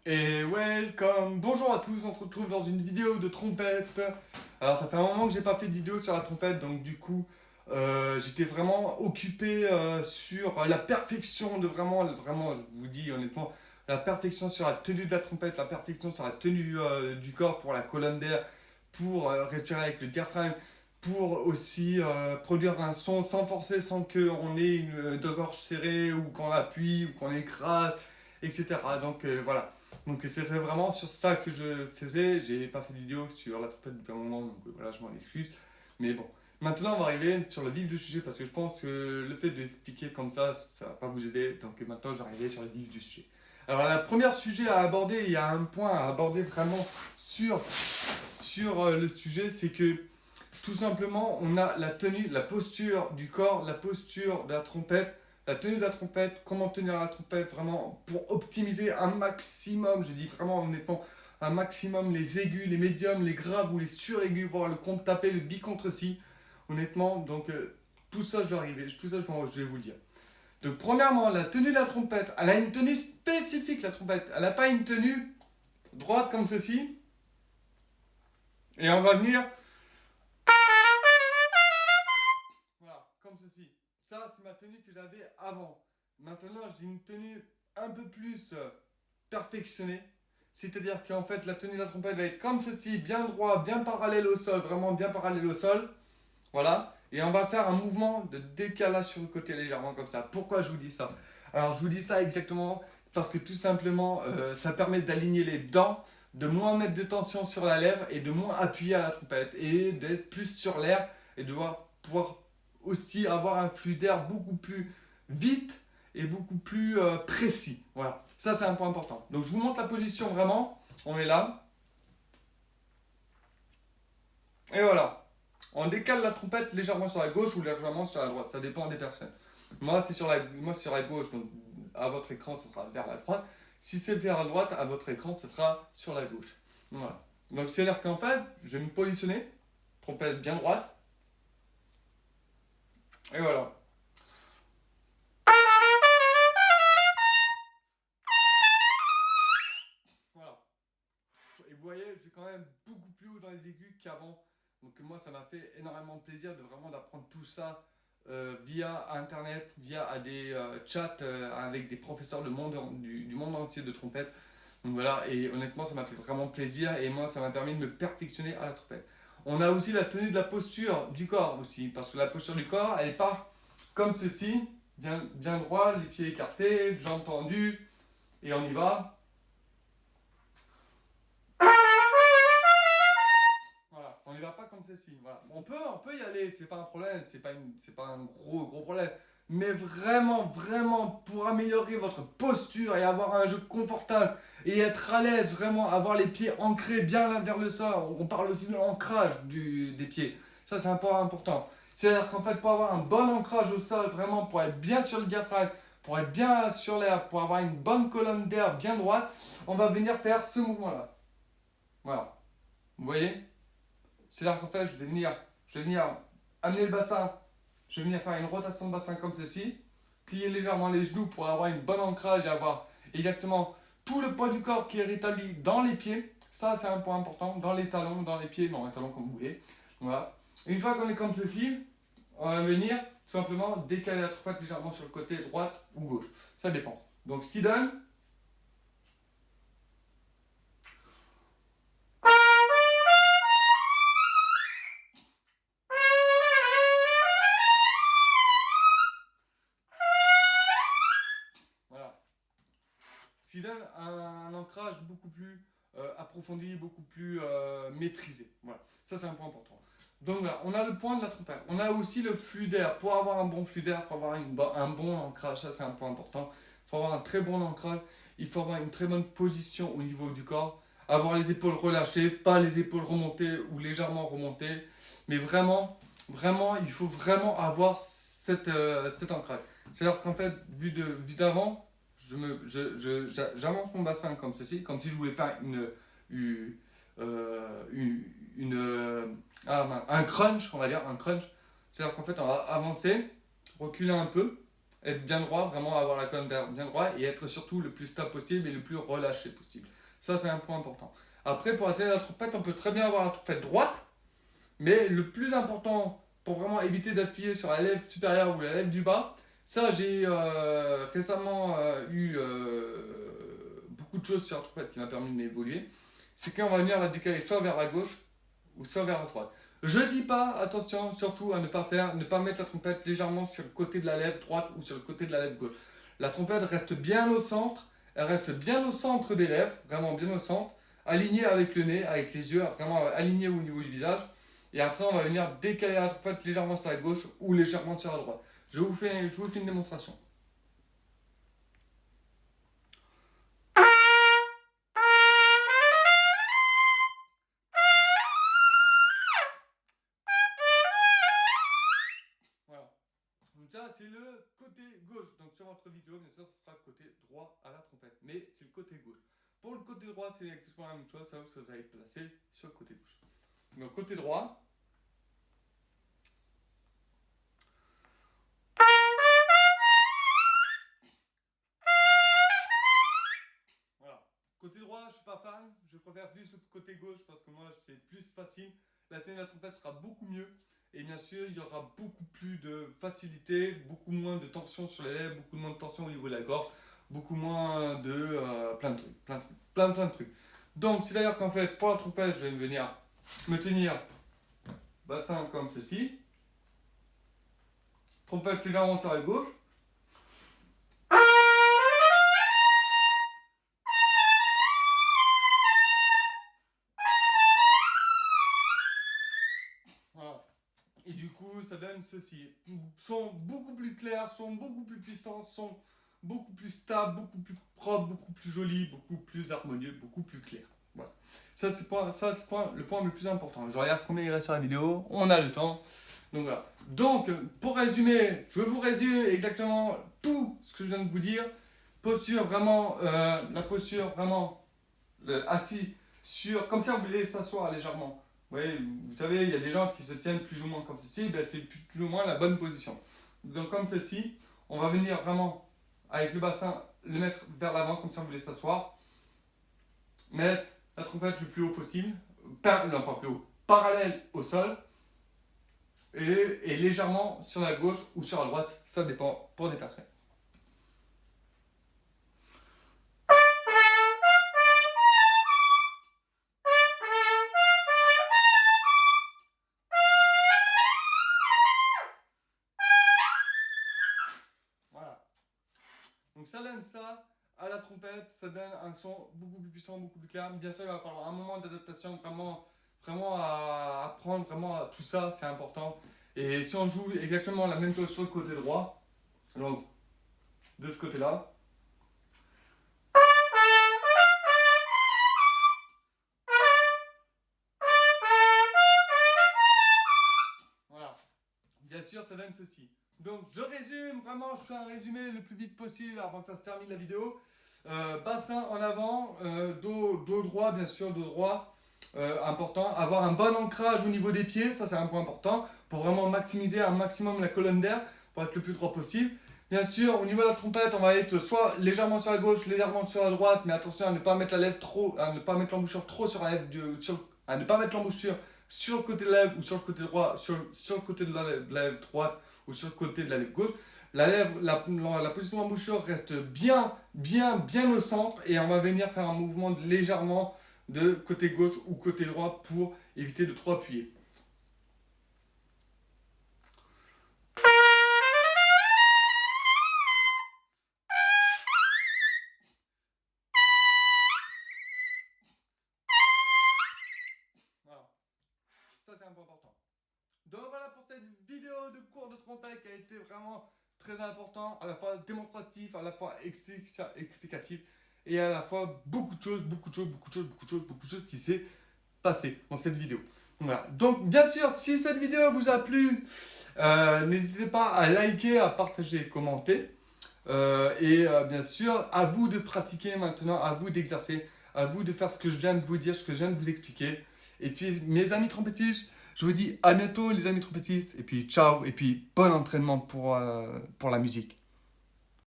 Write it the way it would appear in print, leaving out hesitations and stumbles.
Et welcome! Bonjour à tous, on se retrouve dans une vidéo de trompette. Alors ça fait un moment que j'ai pas fait de vidéo sur la trompette, donc du coup j'étais vraiment occupé sur la perfection de vraiment, je vous dis honnêtement, la perfection sur la tenue de la trompette, la perfection sur la tenue du corps pour la colonne d'air, pour respirer avec le diaphragme, pour aussi produire un son sans forcer, sans qu'on ait une gorge serrée ou qu'on appuie ou qu'on écrase, etc. Donc voilà. Donc c'était vraiment sur ça que je faisais. J'ai pas fait de vidéo sur la trompette depuis un moment, donc voilà, je m'en excuse. Mais bon, maintenant on va arriver sur le vif du sujet parce que je pense que le fait d'expliquer comme ça va pas vous aider. Donc maintenant je vais arriver sur le vif du sujet. Alors la première sujet à aborder, il y a un point à aborder vraiment sur le sujet, c'est que tout simplement on a la tenue, la posture du corps, la posture de la trompette, la tenue de la trompette, comment tenir la trompette vraiment pour optimiser un maximum, je dis vraiment honnêtement, un maximum les aigus, les médiums, les graves ou les suraigus, voire le contre tapé, le contre si, honnêtement. Donc tout ça je vais arriver, tout ça je vais vous le dire. Donc premièrement, la tenue de la trompette, elle a une tenue spécifique la trompette, elle n'a pas une tenue droite comme ceci, et on va venir, voilà, comme ceci. Ça c'est ma tenue que j'avais avant. Maintenant j'ai une tenue un peu plus perfectionnée. C'est-à-dire qu'en fait, la tenue de la trompette va être comme ceci, bien droit, bien parallèle au sol, vraiment bien parallèle au sol. Voilà. Et on va faire un mouvement de décalage sur le côté légèrement comme ça. Pourquoi je vous dis ça? Alors, je vous dis ça exactement parce que tout simplement, ça permet d'aligner les dents, de moins mettre de tension sur la lèvre et de moins appuyer à la trompette et d'être plus sur l'air et de pouvoir aussi avoir un flux d'air beaucoup plus vite et beaucoup plus précis. Voilà, ça c'est un point important. Donc je vous montre la position vraiment. On est là. Et voilà. On décale la trompette légèrement sur la gauche ou légèrement sur la droite. Ça dépend des personnes. Moi, c'est sur la gauche. Donc à votre écran, ce sera vers la droite. Si c'est vers la droite, à votre écran, ce sera sur la gauche. Voilà. Donc c'est-à-dire qu'en fait, je vais me positionner. Trompette bien droite. Et voilà. Voilà. Et vous voyez, je suis quand même beaucoup plus haut dans les aigus qu'avant. Donc moi, ça m'a fait énormément de plaisir de vraiment d'apprendre tout ça via Internet, via des chats avec des professeurs du monde entier de trompette. Donc voilà, et honnêtement, ça m'a fait vraiment plaisir et moi, ça m'a permis de me perfectionner à la trompette. On a aussi la tenue de la posture du corps aussi, parce que la posture du corps, elle est pas comme ceci, bien droit, les pieds écartés, jambes tendues, et on y va. Voilà, on n'y va pas comme ceci. Voilà. On peut y aller, c'est pas un problème, c'est pas un gros problème. Mais vraiment, pour améliorer votre posture et avoir un jeu confortable et être à l'aise, vraiment avoir les pieds ancrés bien l'un vers le sol. On parle aussi de l'ancrage des pieds. Ça, c'est un point important. C'est-à-dire qu'en fait, pour avoir un bon ancrage au sol, vraiment pour être bien sur le diaphragme, pour être bien sur l'air, pour avoir une bonne colonne d'air bien droite, on va venir faire ce mouvement-là. Voilà. Vous voyez? C'est-à-dire qu'en fait, je vais venir amener le bassin, je vais venir faire une rotation de bassin comme ceci, plier légèrement les genoux pour avoir une bonne ancrage et avoir exactement tout le poids du corps qui est rétabli dans les pieds. Ça, c'est un point important, dans les talons, dans les pieds, dans les talons comme vous voulez. Voilà. Une fois qu'on est comme ceci, on va venir tout simplement décaler la trompette légèrement sur le côté droite ou gauche. Ça dépend. Donc, ce qui donne, voilà, ce qui donne un ancrage beaucoup plus approfondi, beaucoup plus maîtrisé. Voilà, ça c'est un point important. Donc voilà, on a le point de la trompette. On a aussi le flux d'air. Pour avoir un bon flux d'air, il faut avoir un bon ancrage. Ça c'est un point important. Il faut avoir un très bon ancrage. Il faut avoir une très bonne position au niveau du corps. Avoir les épaules relâchées, pas les épaules remontées ou légèrement remontées. Mais vraiment, il faut vraiment avoir cet ancrage. C'est-à-dire qu'en fait, vu d'avant, j'avance mon bassin comme ceci, comme si je voulais faire une, un crunch, on va dire, un crunch. C'est-à-dire qu'en fait, on va avancer, reculer un peu, être bien droit, vraiment avoir la colonne d'air bien droit et être surtout le plus stable possible et le plus relâché possible. Ça, c'est un point important. Après, pour atteindre la trompette, on peut très bien avoir la trompette droite, mais le plus important pour vraiment éviter d'appuyer sur la lèvre supérieure ou la lèvre du bas, ça, j'ai récemment eu beaucoup de choses sur la trompette qui m'a permis de m'évoluer, c'est qu'on va venir la décaler soit vers la gauche ou soit vers la droite. Je dis pas, attention, surtout à ne pas mettre la trompette légèrement sur le côté de la lèvre droite ou sur le côté de la lèvre gauche. La trompette reste bien au centre, elle reste bien au centre des lèvres, vraiment bien au centre, alignée avec le nez, avec les yeux, vraiment alignée au niveau du visage. Et après, on va venir décaler la trompette légèrement sur la gauche ou légèrement sur la droite. Je vous fais une démonstration. Voilà. Donc ça, c'est le côté gauche. Donc sur votre vidéo, bien sûr, ce sera le côté droit à la trompette. Mais c'est le côté gauche. Pour le côté droit, c'est exactement la même chose. Ça, vous allez placer sur le côté gauche. Donc côté droit. Voilà. Côté droit, je suis pas fan. Je préfère plus le côté gauche parce que moi, c'est plus facile. La tenue de la trompette sera beaucoup mieux. Et bien sûr, il y aura beaucoup plus de facilité, beaucoup moins de tension sur les lèvres, beaucoup moins de tension au niveau de la gorge, beaucoup moins de plein de trucs, plein de trucs. Donc, c'est d'ailleurs qu'en fait, pour la trompette, je vais venir me tenir bassin comme ceci, trompette légèrement sur la gauche. Voilà. Et du coup, ça donne ceci. Sont beaucoup plus clairs, sont beaucoup plus puissants, sont beaucoup plus stables, beaucoup plus propres, beaucoup plus jolis, beaucoup plus harmonieux, beaucoup plus clairs. Voilà. Ça, c'est le point le plus important. Je regarde combien il reste sur la vidéo. On a le temps. Donc voilà. Donc, pour résumer, je vous résume exactement tout ce que je viens de vous dire. Posture vraiment, la posture vraiment assis sur, comme ça vous voulez s'asseoir légèrement. Oui, vous savez, il y a des gens qui se tiennent plus ou moins comme ceci, ben c'est plus ou moins la bonne position. Donc comme ceci, on va venir vraiment, avec le bassin, le mettre vers l'avant, comme ça on voulait s'asseoir. Mettre la trompette le plus haut possible, non pas plus haut, parallèle au sol, et légèrement sur la gauche ou sur la droite, ça dépend pour des personnes. Donc ça donne ça à la trompette, ça donne un son beaucoup plus puissant, beaucoup plus clair. Bien sûr, il va falloir un moment d'adaptation, vraiment à apprendre, vraiment à tout ça, c'est important. Et si on joue exactement la même chose sur le côté droit, donc de ce côté-là, voilà. Bien sûr, ça donne ceci. Donc je résume, vraiment, je fais un résumé le plus vite possible avant que ça se termine la vidéo. Bassin en avant, dos droit, bien sûr, dos droit, important. Avoir un bon ancrage au niveau des pieds, ça c'est un point important, pour vraiment maximiser un maximum la colonne d'air, pour être le plus droit possible. Bien sûr, au niveau de la trompette, on va être soit légèrement sur la gauche, légèrement sur la droite, mais attention à ne pas mettre la lèvre trop, à ne pas mettre l'embouchure trop sur la lèvre, à ne pas mettre l'embouchure sur le côté de la lèvre ou sur le côté droit, sur le côté de la lèvre droite ou sur le côté de la lèvre gauche. La position de l'embouchure reste bien au centre et on va venir faire un mouvement légèrement de côté gauche ou côté droit pour éviter de trop appuyer. Voilà, ça c'est un point important. Donc voilà pour cette vidéo de cours de trompette qui a été vraiment très important, à la fois démonstratif, à la fois explicatif et à la fois beaucoup de choses qui s'est passé dans cette vidéo. Voilà. Donc bien sûr, si cette vidéo vous a plu, n'hésitez pas à liker, à partager, commenter. Bien sûr, à vous de pratiquer maintenant, à vous d'exercer, à vous de faire ce que je viens de vous dire, ce que je viens de vous expliquer. Et puis mes amis trompettistes, je vous dis à bientôt les amis trompettistes, et puis ciao, et puis bon entraînement pour la musique.